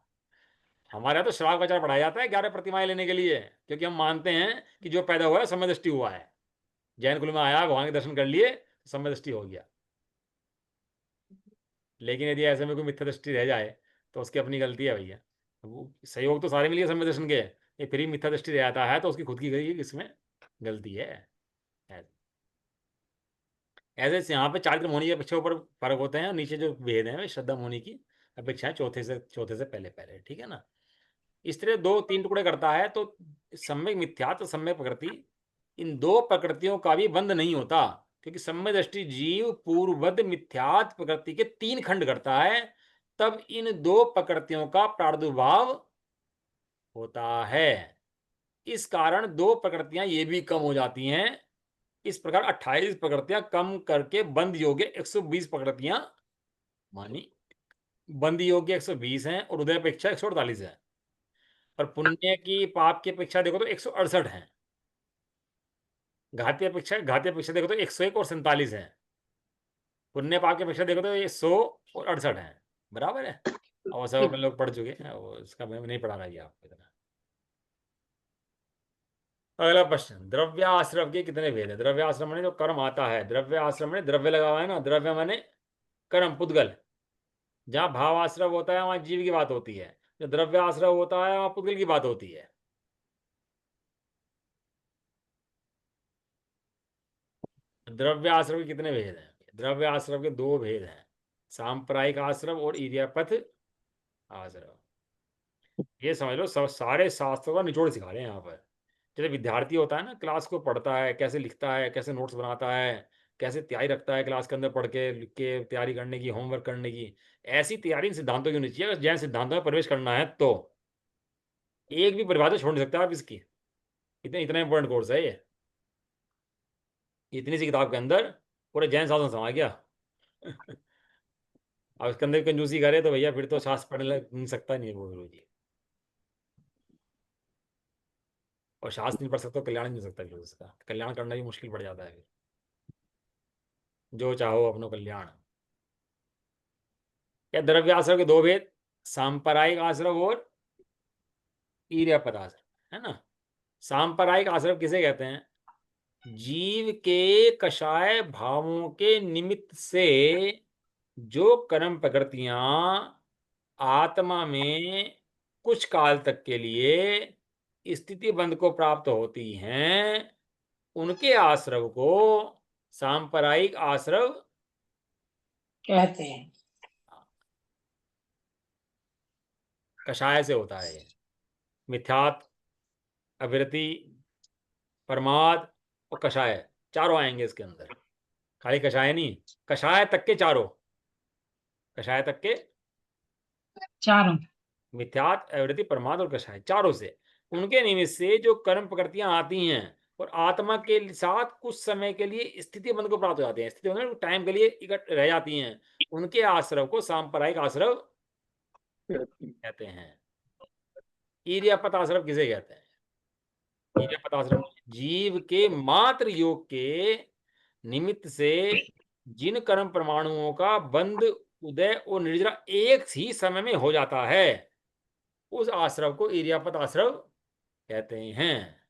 हमारे यहाँ तो श्रावक आचार पढ़ाया जाता है 11 प्रतिमाएं लेने के लिए, क्योंकि हम मानते हैं कि जो पैदा हुआ है समय दृष्टि हुआ है। जैन कुल में आया, भगवान के दर्शन कर लिए, समय दृष्टि हो गया। लेकिन यदि ऐसे में कोई मिथ्या दृष्टि रह जाए तो उसकी अपनी गलती है भैया। वो सहयोग तो सारे मिलके सम्यक दर्शन के, ये फिर भी मिथ्या दृष्टि रह जाता है तो उसकी खुद की गई इसमें गलती है। ऐसे ऐसे यहाँ पे चारित्र मुनि की अपेक्षा ऊपर फर्क होते हैं, नीचे जो भेद है श्रद्धा मुनि की अपेक्षा है चौथे से पहले पहले, ठीक है ना। इस तरह दो तीन टुकड़े करता है तो सम्यक मिथ्या तो सम्यक प्रकृति, इन दो प्रकृतियों का भी बंध नहीं होता, क्योंकि सम्यक दृष्टि जीव पूर्ववद मिथ्यात्व प्रकृति के तीन खंड करता है, तब इन दो प्रकृतियों का प्रादुर्भाव होता है। इस कारण दो प्रकृतियां ये भी कम हो जाती हैं। इस प्रकार 28 प्रकृतियां कम करके बंद योग्य 120 प्रकृतियां मानी। बंद योग्य 120 हैं और उदय अपेक्षा 148 है, और पुण्य की पाप की अपेक्षा देखो तो 168 है। घाती अपेक्षा देखो तो 101 और 47 है। पुण्य पाप की अपेक्षा देखो तो ये 100 और 68 है, बराबर है। और सब अपन लोग पढ़ चुके हैं, वो इसका मैं नहीं पढ़ा रहा ये आपको इतना। अगला प्रश्न, द्रव्य आश्रम के कितने भेद है? द्रव्य आश्रम माने जो कर्म आता है, द्रव्य आश्रम में द्रव्य लगा हुआ है ना, द्रव्य माने कर्म पुद्गल। जहाँ भाव आश्रव होता है वहां जीव की बात होती है, जो द्रव्य आश्रव होता है वहां पुद्गल की बात होती है। द्रव्य आश्रव के कितने भेद हैं? द्रव्य आश्रव के दो भेद हैं, सांप्रदायिक आश्रव और इर्यापथ आश्रव। ये समझ लो सब सारे शास्त्रों का निचोड़ सिखा रहे हैं यहाँ पर। जैसे विद्यार्थी होता है ना, क्लास को पढ़ता है, कैसे लिखता है, कैसे नोट्स बनाता है, कैसे तैयारी रखता है क्लास के अंदर पढ़ के लिख के तैयारी करने की, होमवर्क करने की, ऐसी तैयारी इन सिद्धांतों की होनी चाहिए। अगर जैन सिद्धांतों में प्रवेश करना है तो एक भी परिभाषा छोड़ नहीं सकते आप इसकी। इतना इतना इंपॉर्टेंट कोर्स है ये। इतनी सी किताब के अंदर पूरे जैन शासन समा गया। अब इसके अंदर भी कंजूसी करे तो भैया फिर तो शास्त्र पढ़ने लग नहीं सकता, नहीं वो गुरु जी। और शास्त्र नहीं पढ़ सकते तो कल्याण नहीं हो सकता, फिर उसका कल्याण करना भी मुश्किल पड़ जाता है फिर। जो चाहो अपनो कल्याण। या द्रव्य आश्रम के दो भेद, सांप्रदायिक आश्रम और ईर्यापद आश्रम, है ना। सांप्रदायिक आश्रम किसे कहते हैं? जीव के कषाय भावों के निमित्त से जो कर्म प्रकृतियां आत्मा में कुछ काल तक के लिए स्थिति बंध को प्राप्त होती हैं, उनके आश्रव को सांप्रदायिक आश्रव कहते हैं। कषाय से होता है। मिथ्यात्व, अविरति, प्रमाद और कषाय चारों आएंगे इसके अंदर। खाली कषाय नहीं, कषाय तक के चारों, कषाय तक के चारों। मिथ्यात, अवृत्ति, प्रमाद और कषाय चारों से, उनके निमित्त से जो कर्म प्रकृतियां आती हैं और आत्मा के साथ कुछ समय के लिए स्थिति बंध को प्राप्त हो जाते हैं, स्थिति बंध टाइम के लिए इकट्ठ रह जाती हैं, उनके आश्रव को सांप्रदायिक आश्रव कहते हैं। ईर्यापत आश्रव किसे कहते हैं? ईर्यापत आश्रम जीव के मात्र योग के निमित्त से जिन कर्म परमाणुओं का बंध, उदय और निर्जरा एक ही समय में हो जाता है, उस आश्रव को ईर्यापत आश्रव कहते हैं।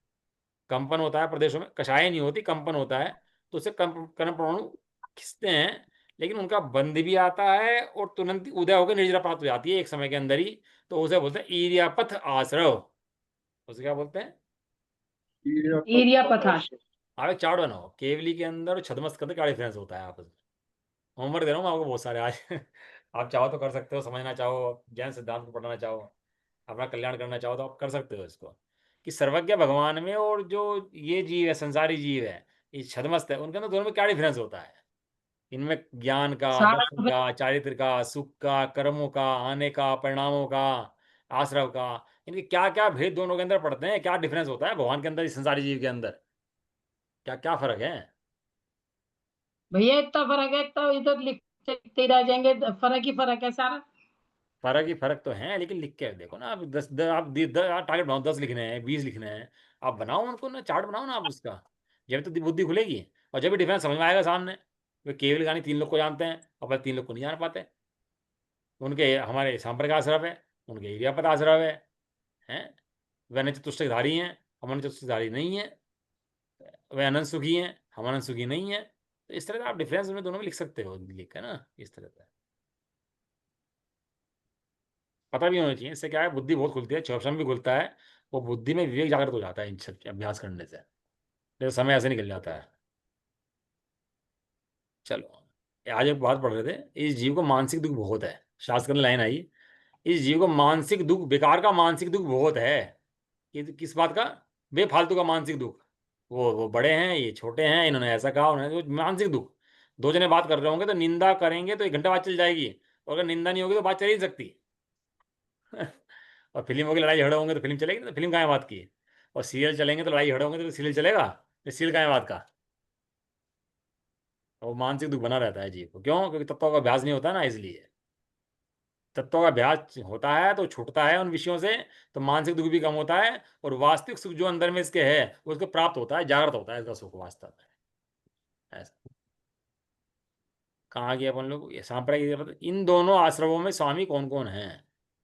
कंपन होता है प्रदेशों में, कषाय नहीं होती, कंपन होता है, तो उससे कर्म परमाणु खिंचते हैं, लेकिन उनका बंध भी आता है और तुरंत उदय होकर निर्जरा प्राप्त हो जाती है एक समय के अंदर ही, तो उसे बोलते हैं ईर्यापथ आश्रव। उसे क्या बोलते हैं? ईर्या पथाश। आप चार्ट बनाओ, केवली के अंदर और छद्मस्त के अंदर क्या डिफरेंस होता है आपस में। होमवर्क दे रहा हूँ मैं आपको बहुत सारे आज। आप चाहो तो कर सकते हो, समझना चाहो, जैन सिद्धांत को पढ़ना चाहो, अपना कल्याण करना चाहो तो आप कर सकते हो इसको। कि सर्वज्ञ भगवान में और जो ये जीव है, संसारी जीव है, ये छद्मस्त है, उनके अंदर दोनों में क्या डिफरेंस होता है? इनमें ज्ञान का, सारा दर्शन का, चारित्र का, सुख का, कर्मों का, आने का, परिणामों का, आश्रव का, इनके क्या क्या भेद दोनों के अंदर पड़ते हैं, क्या डिफरेंस होता है भगवान के अंदर, इस संसारी जीव के अंदर क्या क्या फर्क है? भैया इतना फर्क है, इतना इधर लिखते लिखते ही रह जाएंगे, फर्क ही फर्क है सारा। फर्क ही फर्क तो है, लेकिन लिख के देखो ना। आप 10 आप टारगेट बनाओ, 10 लिखने हैं, 20 लिखने हैं, आप बनाओ उनको ना, चार्ट बनाओ ना आप उसका। जब तो बुद्धि खुलेगी और जब भी डिफरेंस समझ में आएगा सामने। वे केवल गानी 3 लोग को जानते हैं और 3 लोग को नहीं जान पाते। उनके हमारे सांपर का आश्रव है, उनके इरियापद आश्रव है। वे चतुष्टधारी हैं, हम चतुष्टधारी नहीं है। वे अनंत सुखी हैं, हम अनंत सुखी नहीं है। तो इस तरह का आप डिफरेंस में दोनों में लिख सकते हो, लिख है ना, इस तरह का। पता भी होना चाहिए। इससे क्या है, बुद्धि बहुत खुलती है, क्षमता भी खुलता है, वो बुद्धि में विवेक जागृत हो जाता है इन सब अभ्यास करने से। नहीं तो समय ऐसे निकल जाता है। चलो, आज एक बात पढ़ रहे थे, इस जीव को मानसिक दुख बहुत है। शास्त्र में लाइन आई, इस जीव को मानसिक दुख, बेकार का मानसिक दुख बहुत है। ये किस बात का? बेफालतू का मानसिक दुख। वो बड़े हैं, ये छोटे हैं, इन्होंने ऐसा कहा, उन्होंने वो मानसिक दुख। दो जने बात कर रहे होंगे तो निंदा करेंगे तो 1 घंटा बात चल जाएगी, और अगर निंदा नहीं होगी तो बात चल ही नहीं सकती। और फिल्मों की लड़ाई झगड़े होंगे तो फिल्म चलेगी ना, तो फिल्म कहाँ है बात की। और सीरियल चलेंगे तो लड़ाई झगड़े होंगे तो सीरियल चलेगा, तो सीरियल कहाँ है बात का। और वो मानसिक दुख बना रहता है जीव को, क्यों? क्योंकि तत्वों का अभ्यास नहीं होता ना, इसलिए। तत्वों का अभ्यास होता है तो छूटता है उन विषयों से, तो मानसिक दुख भी कम होता है, और वास्तविक सुख जो अंदर में इसके है वो उसको प्राप्त होता है, जागृत होता है इसका सुख वास्तव में। ऐसा। कहाँ गया अपन लोग? ये सांप्रदायिक, इन दोनों आश्रमों में स्वामी कौन कौन है?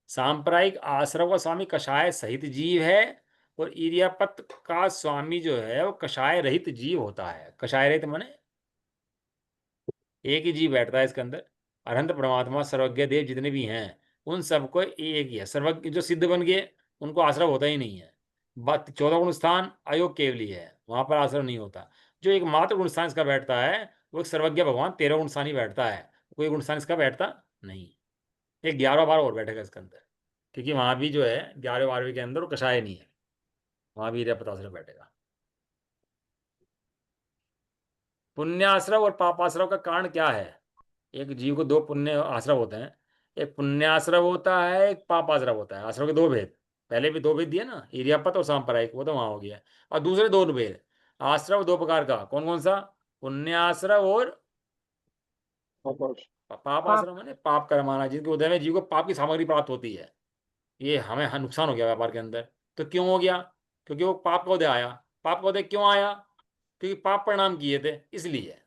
सांप्रदायिक आश्रम का स्वामी कषाय सहित जीव है, और इरियापत का स्वामी जो है वो कषाय रहित जीव होता है। कषाय रहित माने एक ही जीव बैठता है इसके अंदर। अनंत परमात्मा सर्वज्ञ देव जितने भी हैं, उन सबको एक ही है। सर्वज्ञ जो सिद्ध बन गए उनको आश्रय होता ही नहीं है। बात 14 गुण स्थान अयोग केवली है, वहां पर आश्रय नहीं होता। जो एकमात्र गुण स्थान इसका बैठता है वो एक सर्वज्ञ भगवान 13 गुण स्थान ही बैठता है, कोई गुण स्थान इसका बैठता नहीं। एक 11 12 और बैठेगा इसके अंदर, क्योंकि वहां भी जो है 11 12वीं के अंदर वो कषाय नहीं है, वहां भी पताश्रय बैठेगा। पुण्याश्रव और पापाश्रव का कारण क्या है? एक जीव को दो पुण्य आश्रव होते हैं, एक पुण्याश्रव होता है, एक पापाश्रव होता है। आश्रव के दो भेद, पहले भी दो भेद दिए ना, इरियापत और सांप्रदायिक, वो तो वहां हो गया। और दूसरे दो भेद आश्रव दो प्रकार का, कौन कौन सा? पुण्याश्रव और आकाश। पाप पाप। आश्रव। मैंने पाप कर्माना, जिनके उदय में जीव को पाप की सामग्री प्राप्त होती है। ये हमें नुकसान हो गया व्यापार के अंदर। तो क्यों हो गया? क्योंकि वो पाप का उदय आया। पाप का उदय क्यों आया? क्योंकि पाप परिणाम किए थे, इसलिए।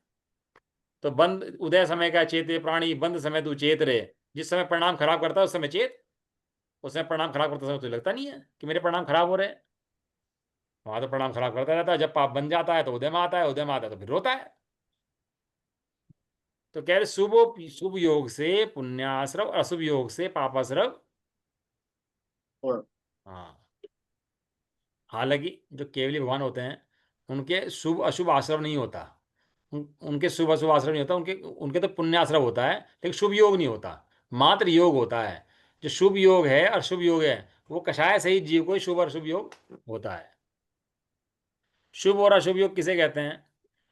तो बंद उदय समय का चेते प्राणी, बंद समय तू चेत रे। जिस समय परिणाम खराब करता है उस समय चेत, उस समय परिणाम खराब करते समय तुझे लगता नहीं है कि मेरे परिणाम खराब हो रहे हैं। वहां तो परिणाम खराब करता रहता है। जब पाप बन जाता है तो उदय में आता है, उदय में आता है तो फिर रोता है। तो कह रहे शुभ शुभ योग से पुण्याश्रव, अशुभ योग से पापाश्रव। और हाँ। हालांकि जो केवली भगवान होते हैं उनके शुभ अशुभ आश्रव नहीं होता। उनके शुभ अशुभ आश्रम नहीं होता, उनके उनके तो पुण्य आश्रम होता है, लेकिन शुभ योग नहीं होता। मात्र योग होता है। जो शुभ योग है और शुभ योग है वो कषाय सहित जीव को ही शुभ और शुभ योग होता है। शुभ और अशुभ योग किसे कहते हैं?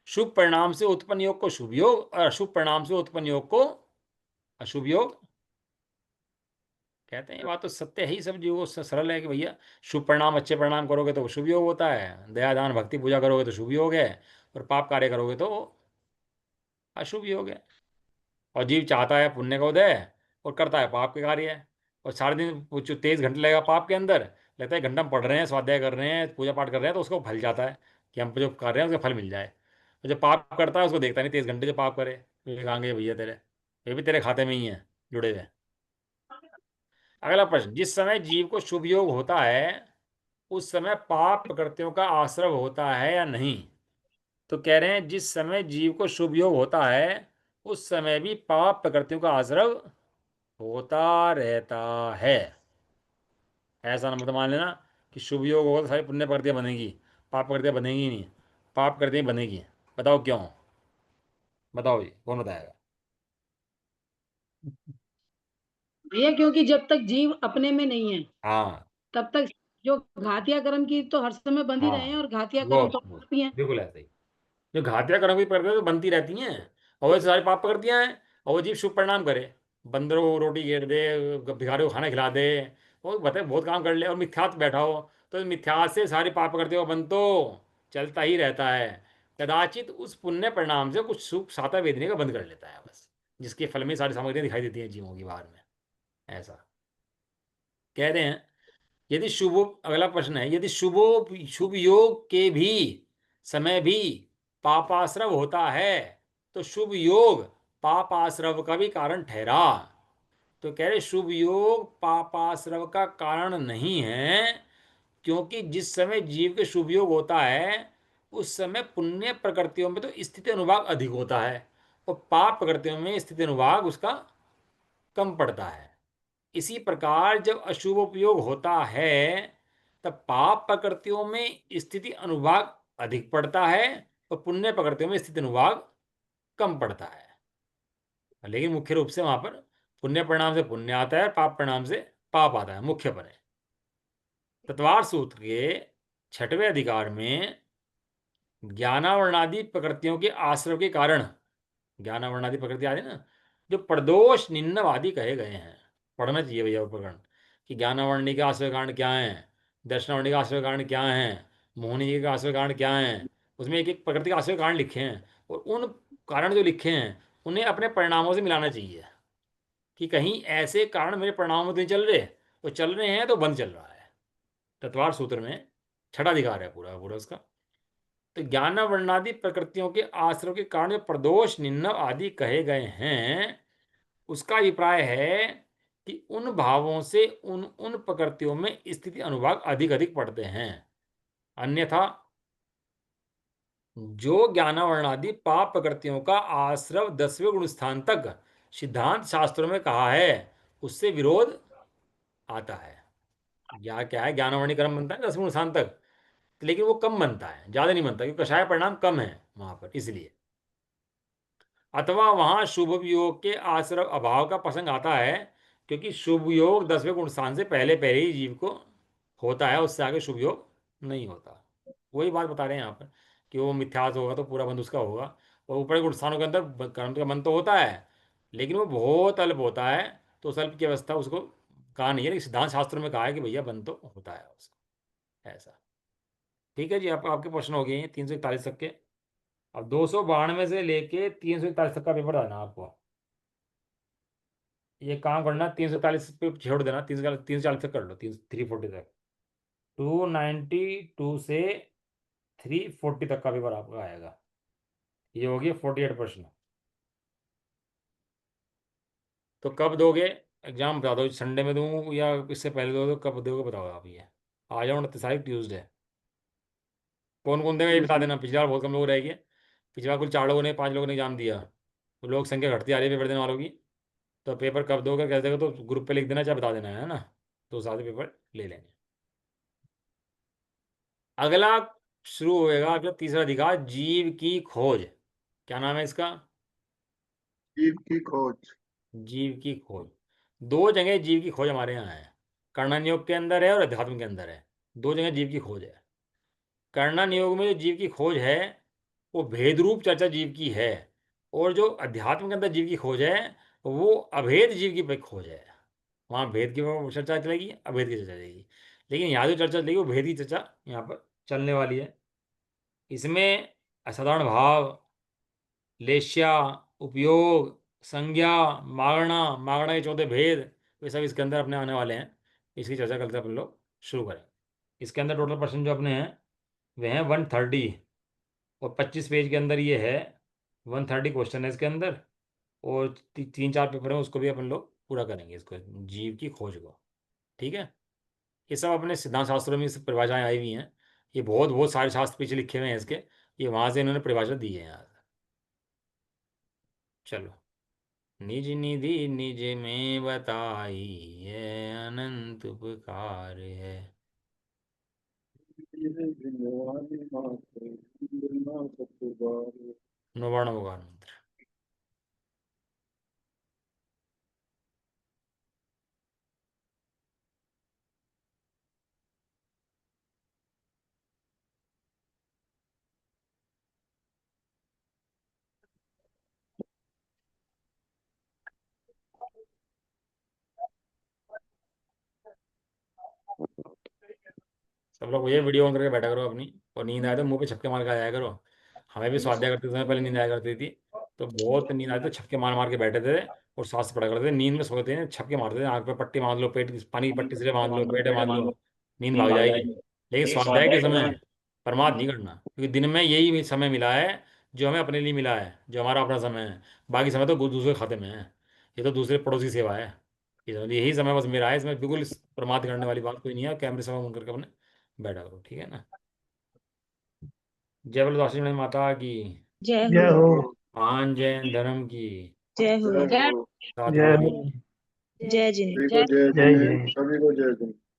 शुभ परिणाम से उत्पन्न योग को शुभ योग, और अशुभ परिणाम से उत्पन्न योग को अशुभ योग कहते हैं। ये बात तो सत्य है ही, सब जीवों से सरल है कि भैया शुभ परिणाम, अच्छे परिणाम करोगे तो वो शुभ योग होता है, दया दान भक्ति पूजा करोगे तो शुभ योग है, और पाप कार्य करोगे तो वो अशुभ योग है। और जीव चाहता है पुण्य का उदय और करता है पाप के कार्य। और सारे दिन वो जो 23 घंटे लगेगा पाप के अंदर, लगता है घंटा हम पढ़ रहे हैं, स्वाध्याय कर रहे हैं, पूजा पाठ कर रहे हैं, तो उसको फल जाता है कि हम जो कर रहे हैं उसका फल मिल जाए। और जो पाप करता है उसको देखता नहीं 23 घंटे जो पाप करे, तो ये कहेंगे भैया तेरे, ये भी तेरे खाते में ही है जुड़े हुए। अगला प्रश्न, जिस समय जीव को शुभ योग होता है उस समय पाप प्रकृतियों का आश्रय होता है या नहीं? तो कह रहे हैं जिस समय जीव को शुभ योग होता है उस समय भी पाप प्रकृतियों का आश्रय होता रहता है। ऐसा ना मत मान लेना कि शुभ योग होगा तो सारी पुण्य प्रकृतियां बनेगी, पाप प्रकृतियां बनेगी ही नहीं। पाप प्रकृतियां बनेगी। बताओ क्यों? बताओ जी, कौन बताएगा? भैया क्योंकि जब तक जीव अपने में नहीं है हाँ। तब तक जो घातिया कर्म की तो हर समय बंद ही रहे हैं, हाँ, और घातिया कर्म बहुत तो बहुत, पाप ही है। बिल्कुल ऐसे ही। जो घातियां कर्म की प्रकृति तो बनती रहती हैं, और वैसे सारी पाप प्रकृतियां हैं। और वो जीव शुभ परिणाम करे, बंदरों को रोटी घेर दे, भिखारियों को खाना खिला दे, वो बताए बहुत काम कर ले, और मिथ्यात बैठा हो, तो मिथ्यात से सारी पाप प्रकृतियों का बंद तो चलता ही रहता है। कदाचित उस पुण्य परिणाम से कुछ सुख साता वेदने का बंद कर लेता है बस, जिसके फल में सारी सामग्रियां दिखाई देती हैं जीवों की बाहर में। ऐसा कह रहे हैं। यदि शुभ, अगला प्रश्न है, यदि शुभ योग के भी समय भी पापाश्रव होता है तो शुभ योग पापाश्रव का भी कारण ठहरा। तो कह रहे शुभ योग पापाश्रव का कारण नहीं है, क्योंकि जिस समय जीव के शुभ योग होता है उस समय पुण्य प्रकृतियों में तो स्थिति अनुभाग अधिक होता है, और पाप प्रकृतियों में स्थिति अनुभाग उसका कम पड़ता है। इसी प्रकार जब अशुभ उपयोग होता है तब पाप प्रकृतियों में स्थिति अनुभाग अधिक पड़ता है और पुण्य प्रकृतियों में स्थिति अनुभाग कम पड़ता है। लेकिन मुख्य रूप से वहां पर पुण्य परिणाम से पुण्य आता है, पाप परिणाम से पाप आता है, मुख्य पर है। तत्वार सूत्र के 6वें अधिकार में ज्ञानावर्णादि प्रकृतियों के आश्रय के कारण, ज्ञानावर्णादि प्रकृति आदि ना, जो प्रदोष निम्नवादी कहे गए हैं, पढ़ना चाहिए भैया उपकरण कि ज्ञानावर्णी के आश्रय कारण क्या है, दर्शनावर्णी के आश्रय कारण क्या है, मोहनी जी के आश्रय कारण क्या है। उसमें एक एक प्रकृति के आश्रय कारण लिखे हैं और उन कारण जो लिखे हैं उन्हें अपने परिणामों से मिलाना चाहिए कि कहीं ऐसे कारण मेरे परिणामों में तो नहीं चल रहे, वो चल रहे हैं तो बंद चल रहा है। तत्वार सूत्र में 6वां अधिकार है पूरा पूरा उसका। तो ज्ञान वर्णादि प्रकृतियों के आश्रय के कारण जो प्रदोष निम्न आदि कहे गए हैं, उसका अभिप्राय है कि उन भावों से उन उन प्रकृतियों में स्थिति अनुभाग अधिक अधिक पड़ते हैं। अन्यथा जो ज्ञानावर्णादि पाप प्रकृतियों का आश्रव 10वें गुण स्थान तक सिद्धांत शास्त्रों में कहा है, उससे विरोध आता है। या क्या है, ज्ञानावर्णी कर्म बनता है 10वें गुण स्थान तक, लेकिन वो कम बनता है, ज्यादा नहीं बनता, क्योंकि कषाय परिणाम कम है वहां पर, इसलिए। अथवा वहां शुभ योग के आश्रय अभाव का प्रसंग आता है, क्योंकि शुभ योग 10वें गुण स्थान से पहले पहले ही जीव को होता है, उससे आगे शुभ योग नहीं होता। वही बात बता रहे हैं यहाँ पर कि वो मिथ्यास होगा तो पूरा बंध उसका होगा, और ऊपर के गुण स्थानों के अंदर कर्म का मन तो होता है, लेकिन वो बहुत अल्प होता है। तो उस अल्प की अवस्था उसको कहा नहीं है, लेकिन सिद्धांत शास्त्र में कहा है कि भैया बंध तो होता है उसको, ऐसा। ठीक है जी, आप आपके प्रश्न हो गए हैं 341 तक के। अब 292 से लेके 341 तक का पेपर आना आपको। ये काम करना, 341 पे छोड़ देना, 340 तक कर लो, 340 तक। 292 से 340 तक का पेपर आपका आएगा। ये हो गया 48 प्रश्न। तो कब दोगे एग्जाम, बता दो, संडे में दूँ या इससे पहले दो, तो कब दोगे बताओ आप ये। आ जाओ 29 तारीख ट्यूजडे। कौन कौन देगा ये बता देना, पिछली बार बहुत कम लोग रह गए। पिछली बार कुल 4 लोगों ने, 5 लोगों ने एग्जाम दिया, तो लोग संख्या घटती आ रही है पेपर देने वालों की। तो पेपर कब दोगे कैसे देगा तो ग्रुप पे लिख देना, चाहे बता देना, है ना। तो साथ पेपर ले लेंगे। अगला शुरू होएगा आपका तीसरा अधिकार, जीव की खोज। क्या नाम है इसका? जीव की खोज। जीव की खोज। दो जगह जीव की खोज हमारे यहाँ है, कर्णन योग के अंदर है और अध्यात्म के अंदर है। दो जगह जीव की खोज है। कर्णन योग में जो जीव की खोज है वो भेद रूप चर्चा जीव की है, और जो अध्यात्म के अंदर जीव की खोज है वो अभेद जीव की खोज है। वहाँ भेद की चर्चा चलेगी, अभेद की चर्चा चलेगी, लेकिन यहाँ जो चर्चा चलेगी वो भेद की चर्चा यहाँ पर चलने वाली है। इसमें असाधारण भाव, लेश्या, उपयोग, संज्ञा, मागणा, मागणा के चौथे भेद, वे सब इसके अंदर अपने आने वाले हैं। इसकी चर्चा कल से अपन लोग शुरू करें। इसके अंदर टोटल पर्सन जो अपने हैं वे हैं 130, और 25 पेज के अंदर ये है, 130 क्वेश्चन है इसके अंदर, और 3-4 पेपर हैं, उसको भी अपन लोग पूरा करेंगे, इसको जीव की खोज को। ठीक है। ये सब अपने सिद्धांत शास्त्रों में सब परिभाषाएं आई हुई हैं। ये बहुत बहुत सारे शास्त्र पीछे लिखे हुए हैं इसके, ये वहाँ से इन्होंने परिभाषा दी है यहाँ। चलो। निज निधि निज में बताई है, अनंत उपकार है। नवाण उपकार मंत्र। सब लोग ये वीडियो ऑन करके बैठा करो अपनी, और नींद आए तो मुंह पे छक्के मार के आया करो। हमें भी स्वाध्याय करते समय पहले नींद आया करती थी, तो बहुत नींद आती तो छक्के मार मार के बैठे थे और शास्त्र पढ़ा करते थे। नींद में सोते हैं, छक्के मारते थे, आंख पे पट्टी बांध लो, पेट पानी की पट्टी से बांध लो, पेट बांध लो, नींद भाग जाएगी। लेकिन स्वाध्याय के समय प्रमाद नहीं करना, क्योंकि दिन में यही समय मिला है जो हमें अपने लिए मिला है, जो हमारा अपना समय है। बाकी समय तो दूसरे खाते में है, ये तो दूसरे पड़ोसी सेवा है। यही समय बस मेरा है, इसमें बिल्कुल प्रमाद करने वाली बात कोई नहीं है। कैमरे समय ऑन करके अपने बैठा करो, ठीक है ना। जय बोलो दासी माता की, जय जय हो। हो। महान जैन धर्म की, जय हो। जय हो। साधु जय वाणी हो। की। जय जिनेन्द्र। सभी को जय जय जिनेन्द्र, सभी को जय जिनेन्द्र।